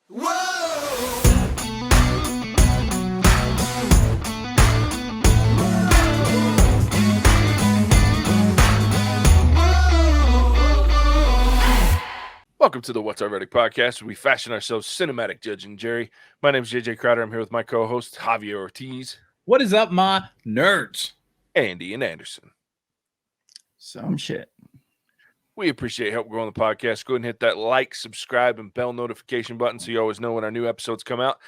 Welcome to the What's Our Verdict podcast, where we fashion ourselves cinematic Judge and Jerry. My name is JJ Crowder. I'm here with my co-host, Javier Ortiz. What is up, my nerds? Andy and Anderson. Some shit. We appreciate help growing the podcast. Go ahead and hit that like, subscribe, and bell notification button so you always know when our new episodes come out.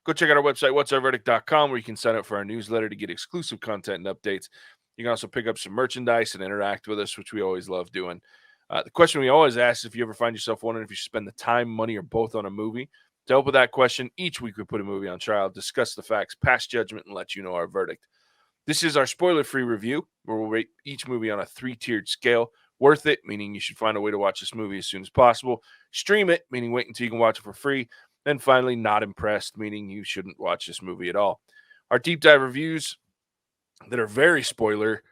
Go check out our website, whatsourverdict.com, where you can sign up for our newsletter to get exclusive content and updates. You can also pick up some merchandise and interact with us, which we always love doing. The question we always ask is if you ever find yourself wondering if you should spend the time, money, or both on a movie. To help with that question, each week we put a movie on trial, discuss the facts, pass judgment, and let you know our verdict. This is our spoiler-free review, where we'll rate each movie on a 3-tiered scale. Worth it, meaning you should find a way to watch this movie as soon as possible. Stream it, meaning wait until you can watch it for free. And finally, not impressed, meaning you shouldn't watch this movie at all. Our deep dive reviews that are very spoilery,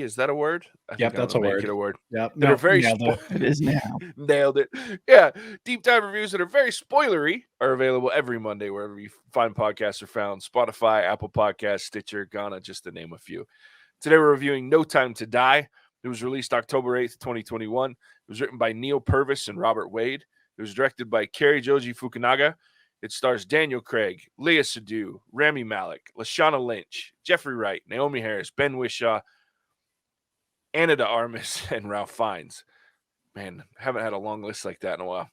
is that a word? Yep, that's a word. It a word. Yep, That are very It is now. nailed it. Yeah, deep dive reviews that are very spoilery are available every Monday wherever you find podcasts are found: Spotify, Apple Podcasts, Stitcher, Ghana, just to name a few. Today we're reviewing No Time to Die. It was released October 8th, 2021. It was written by Neil Purvis and Robert Wade. It was directed by Cary Joji Fukunaga. It stars Daniel Craig, Léa Seydoux, Rami Malek, Lashana Lynch, Jeffrey Wright, Naomi Harris, Ben Whishaw, Ana de Armas, and Ralph Fiennes. Man, haven't had a long list like that in a while.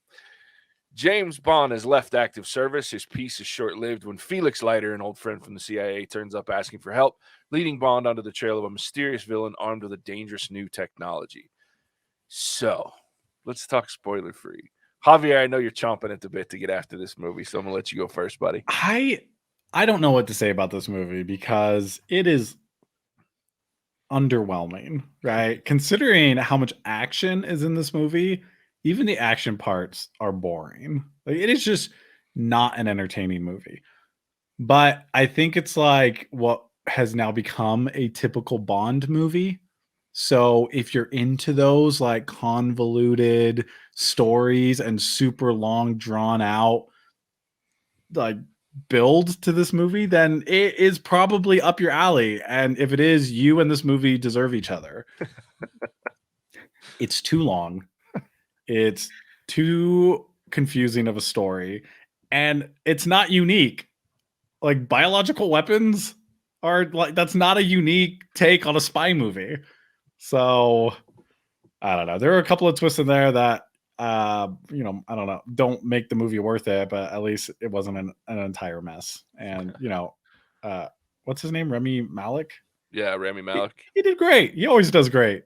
James Bond has left active service. His peace is short-lived when Felix Leiter, an old friend from the CIA, turns up asking for help, leading Bond onto the trail of a mysterious villain armed with a dangerous new technology. So, let's talk spoiler-free. Javier, I know you're chomping at the bit to get after this movie, so I'm going to let you go first, buddy. I don't know what to say about this movie because it is underwhelming, right? Considering how much action is in this movie, even the action parts are boring. Like, it is just not an entertaining movie. But I think it's like what has now become a typical Bond movie. So if you're into those like convoluted stories and super long drawn out like build to this movie, then it is probably up your alley. And if it is, you and this movie deserve each other. It's too long. It's too confusing of a story. And it's not unique. Like, biological weapons are like, that's not a unique take on a spy movie. So I don't know. There are a couple of twists in there that I don't know, don't make the movie worth it, but at least it wasn't an entire mess. And what's his name? Rami Malek? Yeah, Rami Malek. He did great. He always does great.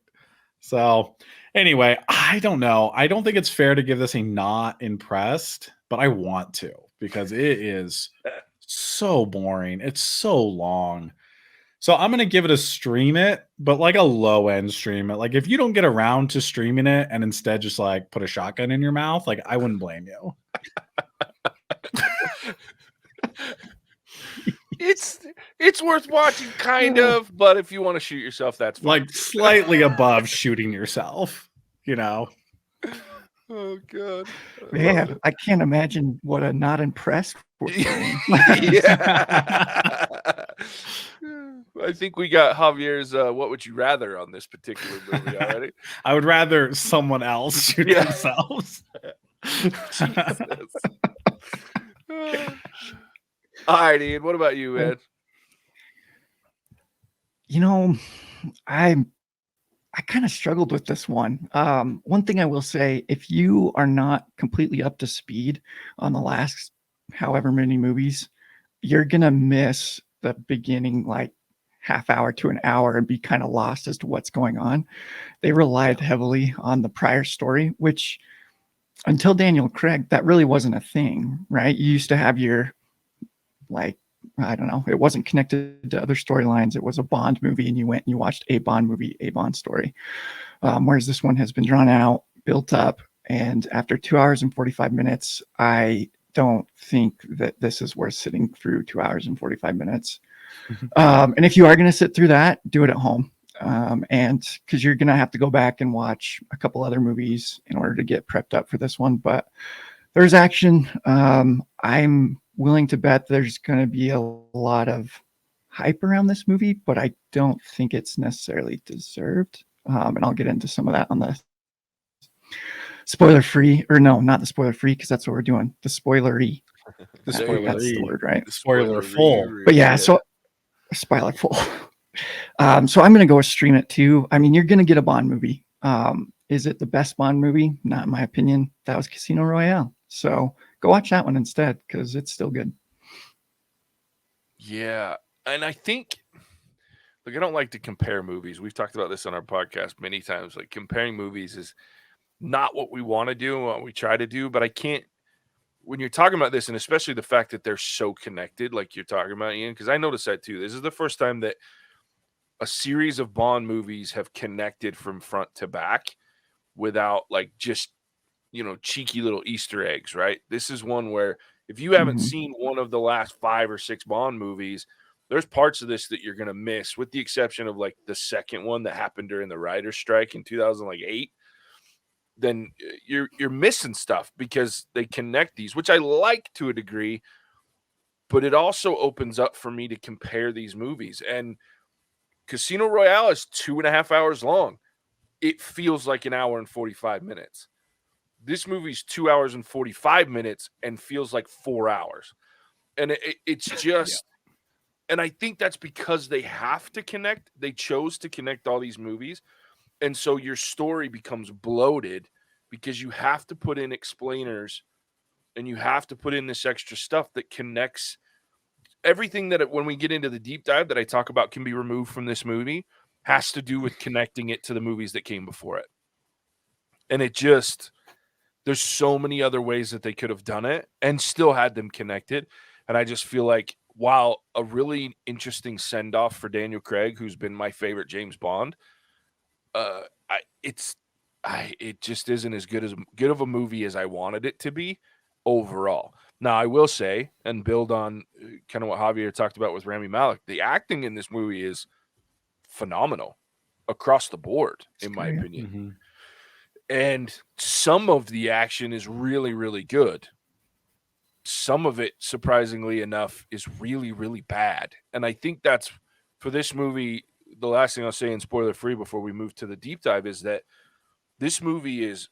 So anyway, I don't know. I don't think it's fair to give this a not impressed, but I want to because it is so boring. It's so long. So I'm going to give it a stream it, but like a low end stream it. Like if you don't get around to streaming it and instead just like put a shotgun in your mouth, like I wouldn't blame you. It's worth watching kind of, but if you want to shoot yourself, that's fine. Like slightly above shooting yourself, you know. Oh god. Man, I can't imagine what a not impressed would be. Yeah. I think we got Javier's what would you rather on this particular movie already. I would rather someone else shoot themselves. All right, Ian, what about you, Ed? You know, I kind of struggled with this one. One thing I will say, if you are not completely up to speed on the last however many movies, you're going to miss the beginning like half hour to an hour and be kind of lost as to what's going on. They relied heavily on the prior story, which until Daniel Craig, that really wasn't a thing, right? You used to have your, like, I don't know, it wasn't connected to other storylines. It was a Bond movie and you went and you watched a Bond movie, a Bond story. Whereas this one has been drawn out, built up, and after 2 hours and 45 minutes, I don't think that this is worth sitting through 2 hours and 45 minutes. And if you are going to sit through that, do it at home. And because you're going to have to go back and watch a couple other movies in order to get prepped up for this one. But There's action. I'm willing to bet there's going to be a lot of hype around this movie, but I don't think it's necessarily deserved. And I'll get into some of that on the spoiler free, or no, not the spoiler free, because that's what we're doing. The spoilery. The I think that's the spoilery. word, right? The Spoiler full. But yeah, so spoiler full. So I'm going to go with stream it too. I mean, you're going to get a Bond movie. Is it the best Bond movie? Not in my opinion. That was Casino Royale. So go watch that one instead because it's still good. Yeah. And I think, look, I don't like to compare movies. We've talked about this on our podcast many times. Like, comparing movies is not what we want to do and what we try to do. But I can't, when you're talking about this, and especially the fact that they're so connected, like you're talking about, Ian, because I noticed that too. This is the first time that a series of Bond movies have connected from front to back without like just, cheeky little Easter eggs, right? This is one where if you haven't Mhm. seen one of the last 5 or 6 Bond movies, there's parts of this that you're going to miss, with the exception of like the second one that happened during the writer's strike in 2008. Then you're missing stuff because they connect these, which I like to a degree, but it also opens up for me to compare these movies. And Casino Royale is 2.5 hours long. It feels like an hour and 45 minutes. This movie's 2 hours and 45 minutes and feels like 4 hours. And it's just, and I think that's because they have to connect. They chose to connect all these movies. And so your story becomes bloated because you have to put in explainers and you have to put in this extra stuff that connects everything that when we get into the deep dive that I talk about can be removed from this movie has to do with connecting it to the movies that came before it. And it just, there's so many other ways that they could have done it and still had them connected. And I just feel like, while a really interesting send off for Daniel Craig, who's been my favorite James Bond, it just isn't as good of a movie as I wanted it to be overall. Now, I will say, and build on kind of what Javier talked about with Rami Malek, the acting in this movie is phenomenal across the board, in my great. opinion. Mm-hmm. And some of the action is really, really good. Some of it, surprisingly enough, is really, really bad. And I think that's, for this movie, the last thing I'll say, and spoiler free before we move to the deep dive, is that this movie is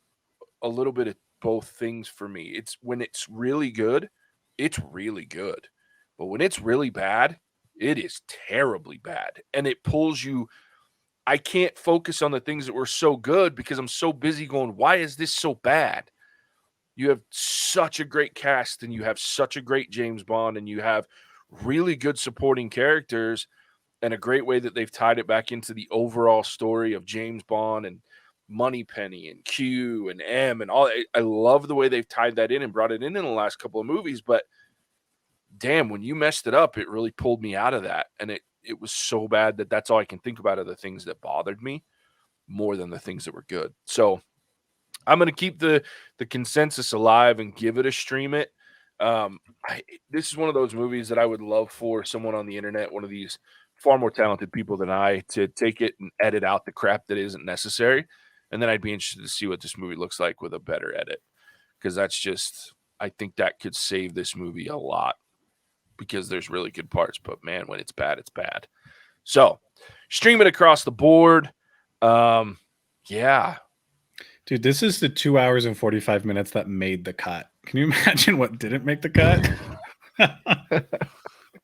a little bit of both things for me. It's, when it's really good, it's really good. But when it's really bad, it is terribly bad. And it pulls you. I can't focus on the things that were so good because I'm so busy going, why is this so bad? You have such a great cast and you have such a great James Bond and you have really good supporting characters and a great way that they've tied it back into the overall story of James Bond and Moneypenny and Q and M and all. I love the way they've tied that in and brought it in the last couple of movies, but damn, when you messed it up, it really pulled me out of that. And it was so bad that that's all I can think about are the things that bothered me more than the things that were good. So I'm going to keep the consensus alive and give it a stream it. This is one of those movies that I would love for someone on the internet, one of these far more talented people than I, to take it and edit out the crap that isn't necessary. And then I'd be interested to see what this movie looks like with a better edit. Because that's just, I think that could save this movie a lot. Because there's really good parts, but man, when it's bad, it's bad. So, stream it across the board. Yeah. Dude, this is the 2 hours and 45 minutes that made the cut. Can you imagine what didn't make the cut?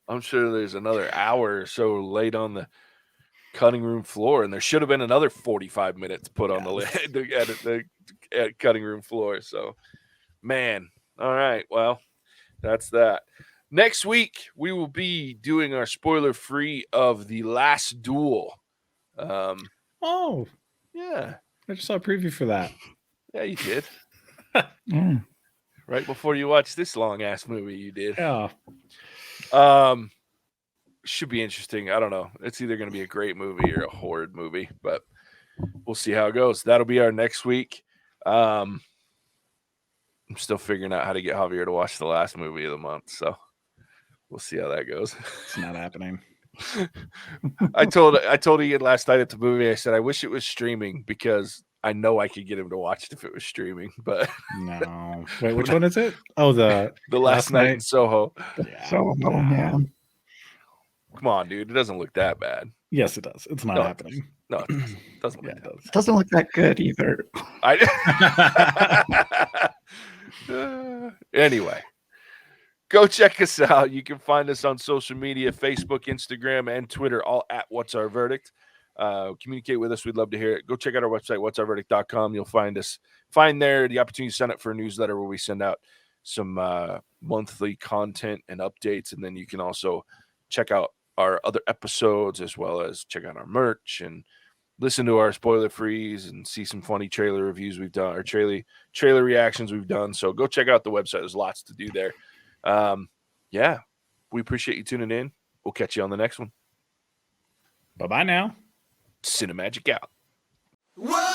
I'm sure there's another hour or so laid on the cutting room floor, and there should have been another 45 minutes put on the cutting room floor. So, man. All right. Well, that's that. Next week, we will be doing our spoiler free of The Last Duel. Oh, Yeah. I just saw a preview for that. Yeah, you did. Yeah. Right before you watched this long ass movie, you did. Yeah. Should be interesting. I don't know. It's either going to be a great movie or a horrid movie, but we'll see how it goes. That'll be our next week. I'm still figuring out how to get Javier to watch the last movie of the month, so we'll see how that goes. It's not happening. I told Ian last night at the movie, I said, I wish it was streaming because I know I could get him to watch it if it was streaming, but No. Wait, which one is it? Oh, the the last night in Soho. Yeah. So yeah. Come on, dude. It doesn't look that bad. Yes, it does. It's not No, it happening. No, it doesn't Yeah, look it that does. Doesn't look that good either. Anyway, go check us out. You can find us on social media, Facebook, Instagram, and Twitter, all at What's Our Verdict. Communicate with us. We'd love to hear it. Go check out our website, whatsourverdict.com. You'll find there the opportunity to sign up for a newsletter where we send out some monthly content and updates. And then you can also check out our other episodes, as well as check out our merch and listen to our spoiler frees and see some funny trailer reviews we've done, or trailer reactions we've done. So go check out the website. There's lots to do there. Yeah, we appreciate you tuning in. We'll catch you on the next one. Bye-bye now. Cinemagic out. Whoa!